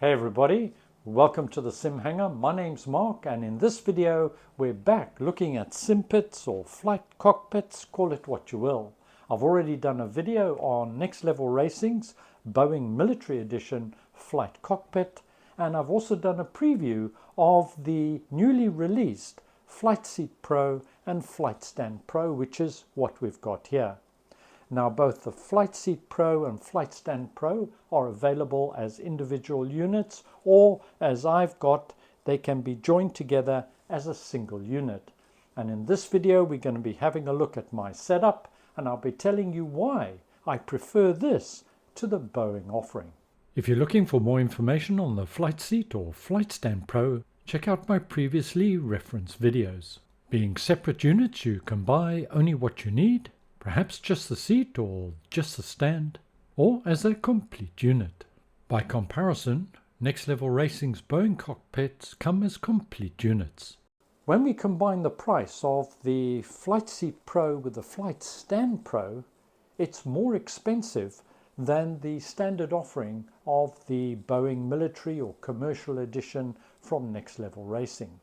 Hey everybody, welcome to the SimHanger. My name's Mark, and in this video we're back looking at sim pits or flight cockpits, call it what you will. I've already done a video on Next Level Racing's Boeing Military Edition flight cockpit, and I've also done a preview of the newly released Flight Seat Pro and Flight Stand Pro, which is what we've got here. Now both the Flight Seat Pro and Flight Stand Pro are available as individual units, or as I've got, they can be joined together as a single unit. And in this video we're going to be having a look at my setup, and I'll be telling you why I prefer this to the Boeing offering. If you're looking for more information on the Flight Seat or Flight Stand Pro, check out my previously referenced videos. Being separate units, you can buy only what you need, perhaps just the seat or just the stand, or as a complete unit. By comparison, Next Level Racing's Boeing cockpits come as complete units. When we combine the price of the Flight Seat Pro with the Flight Stand Pro, it's more expensive than the standard offering of the Boeing Military or Commercial Edition from Next Level Racing.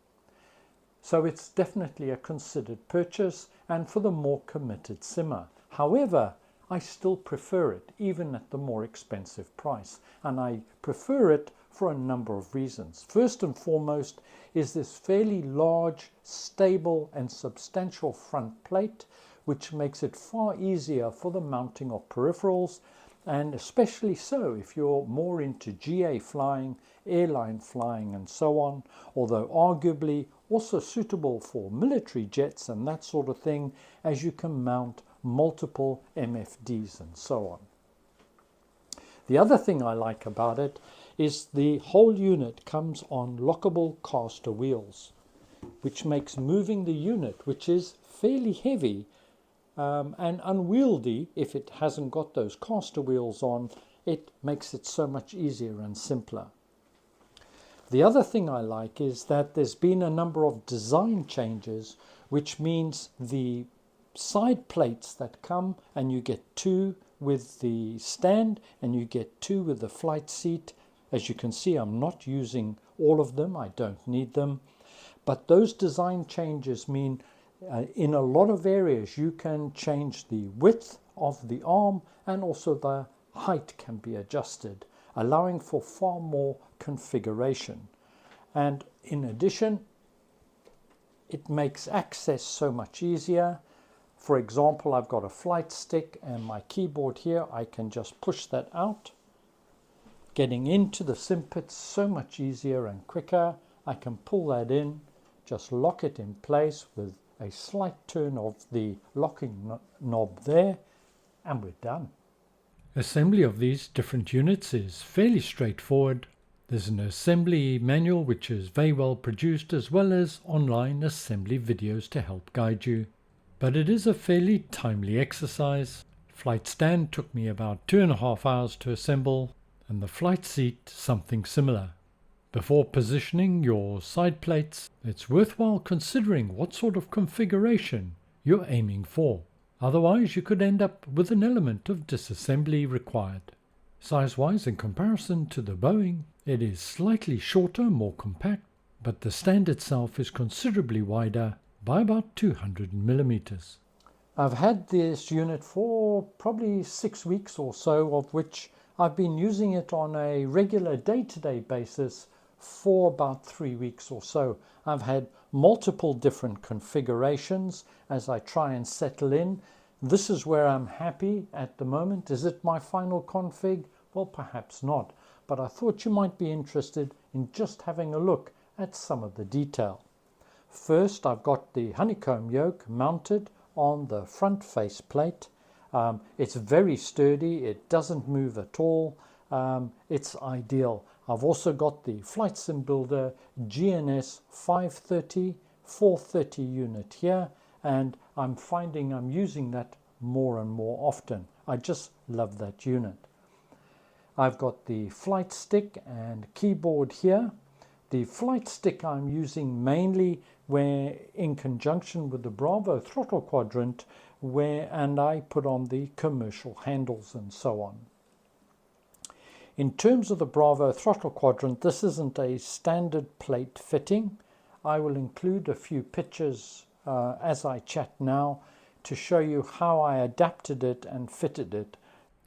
So it's definitely a considered purchase, and for the more committed simmer. However, I still prefer it even at the more expensive price, and I prefer it for a number of reasons. First and foremost is this fairly large, stable and substantial front plate, which makes it far easier for the mounting of peripherals, and especially so if you're more into GA flying, airline flying and so on, although arguably also suitable for military jets and that sort of thing, as you can mount multiple MFDs and so on. The other thing I like about it is the whole unit comes on lockable caster wheels, which makes moving the unit, which is fairly heavy and unwieldy if it hasn't got those caster wheels on, it makes it so much easier and simpler. The other thing I like is that there's been a number of design changes, which means the side plates that come, and you get two with the stand and you get two with the flight seat. As you can see, I'm not using all of them, I don't need them. But those design changes mean in a lot of areas you can change the width of the arm, and also the height can be adjusted, allowing for far more configuration. And in addition, it makes access so much easier. For example, I've got a flight stick and my keyboard here. I can just push that out. Getting into the sim pits so much easier and quicker. I can pull that in, just lock it in place with a slight turn of the locking knob there, and we're done. Assembly of these different units is fairly straightforward. There's an assembly manual which is very well produced, as well as online assembly videos to help guide you. But it is a fairly timely exercise. Flight stand took me about 2.5 hours to assemble, and the flight seat something similar. Before positioning your side plates, it's worthwhile considering what sort of configuration you're aiming for. Otherwise, you could end up with an element of disassembly required. Size-wise, in comparison to the Boeing, it is slightly shorter, more compact, but the stand itself is considerably wider by about 200 millimeters. I've had this unit for probably 6 weeks or so, of which I've been using it on a regular day-to-day basis for about 3 weeks or so. I've had multiple different configurations as I try and settle in. This is where I'm happy at the moment. Is it my final config? Well, perhaps not, but I thought you might be interested in just having a look at some of the detail. First, I've got the honeycomb yoke mounted on the front face plate. It's very sturdy, it doesn't move at all. It's ideal. I've also got the Flight Sim Builder GNS 530 430 unit here, and I'm finding I'm using that more and more often. I just love that unit. I've got the flight stick and keyboard here. The flight stick I'm using mainly where in conjunction with the Bravo throttle quadrant, and I put on the commercial handles and so on. In terms of the Bravo throttle quadrant, this isn't a standard plate fitting. I will include a few pictures as I chat now to show you how I adapted it and fitted it.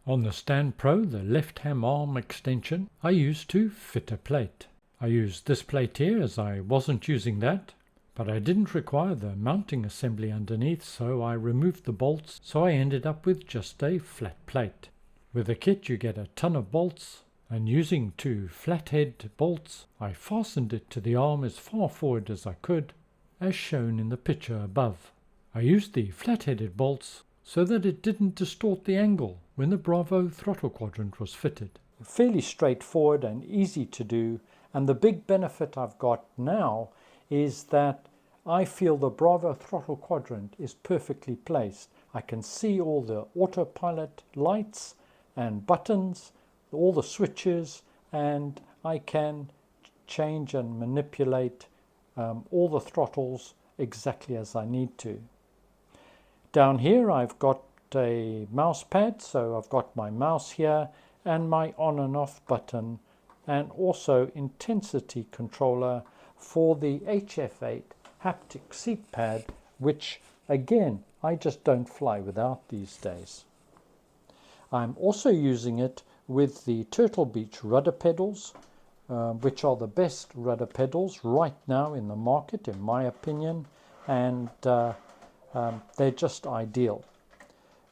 On the Stand Pro, the left ham arm extension, I used to fit a plate. I used this plate here as I wasn't using that, but I didn't require the mounting assembly underneath, so I removed the bolts, so I ended up with just a flat plate. With the kit you get a ton of bolts, and using 2 flathead bolts, I fastened it to the arm as far forward as I could, as shown in the picture above. I used the flat-headed bolts so that it didn't distort the angle when the Bravo throttle quadrant was fitted. Fairly straightforward and easy to do, and the big benefit I've got now is that I feel the Bravo throttle quadrant is perfectly placed. I can see all the autopilot lights and buttons, all the switches, and I can change and manipulate all the throttles exactly as I need to. Down here I've got a mouse pad, so I've got my mouse here and my on and off button, and also intensity controller for the HF8 haptic seat pad, which again I just don't fly without these days. I'm also using it with the Turtle Beach rudder pedals, which are the best rudder pedals right now in the market in my opinion, and they're just ideal.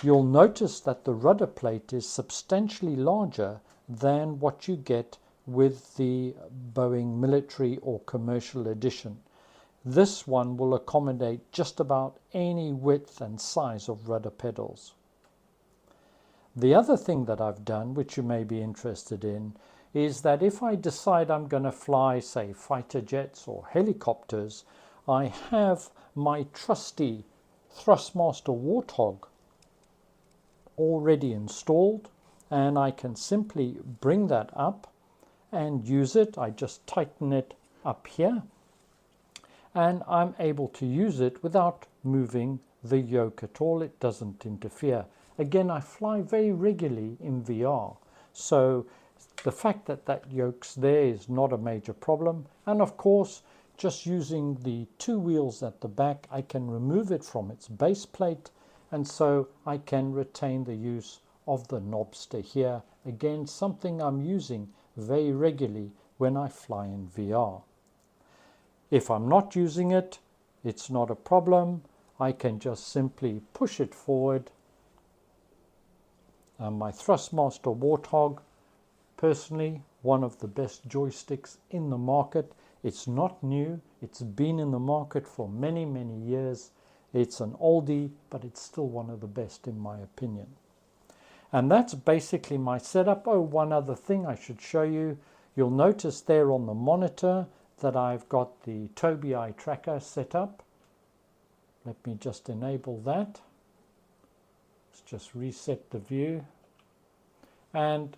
You'll notice that the rudder plate is substantially larger than what you get with the Boeing military or commercial edition. This one will accommodate just about any width and size of rudder pedals. The other thing that I've done, which you may be interested in, is that if I decide I'm going to fly, say, fighter jets or helicopters, I have my trusty Thrustmaster Warthog already installed, and I can simply bring that up and use it. I just tighten it up here, and I'm able to use it without moving the yoke at all. It doesn't interfere. Again, I fly very regularly in VR, so the fact that that yoke's there is not a major problem. And of course, just using the 2 wheels at the back, I can remove it from its base plate, and so I can retain the use of the knobster here. Again, something I'm using very regularly when I fly in VR. If I'm not using it, it's not a problem. I can just simply push it forward. My Thrustmaster Warthog, personally, one of the best joysticks in the market. It's not new. It's been in the market for many, many years. It's an oldie, but it's still one of the best in my opinion. And that's basically my setup. Oh, one other thing I should show you. You'll notice there on the monitor that I've got the Tobii eye tracker set up. Let me just enable that. Let's just reset the view. And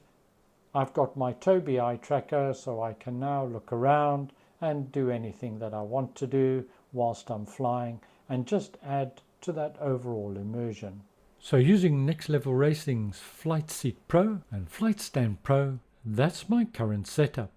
I've got my Tobii eye tracker, so I can now look around and do anything that I want to do whilst I'm flying, and just add to that overall immersion. So using Next Level Racing's Flight Seat Pro and Flight Stand Pro, that's my current setup.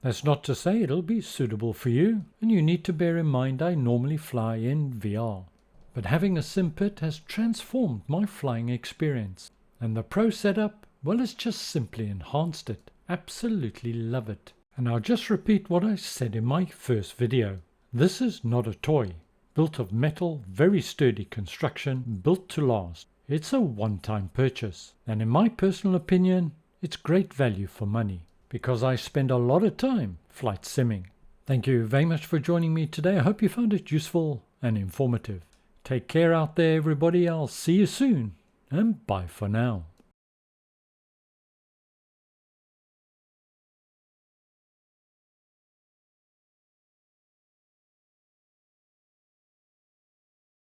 That's not to say it'll be suitable for you, and you need to bear in mind I normally fly in VR. But having a SimPit has transformed my flying experience, and the Pro setup, well, it's just simply enhanced it. Absolutely love it. And I'll just repeat what I said in my first video. This is not a toy. Built of metal, very sturdy construction, built to last. It's a one-time purchase, and in my personal opinion, it's great value for money, because I spend a lot of time flight simming. Thank you very much for joining me today. I hope you found it useful and informative. Take care out there, everybody. I'll see you soon, and bye for now.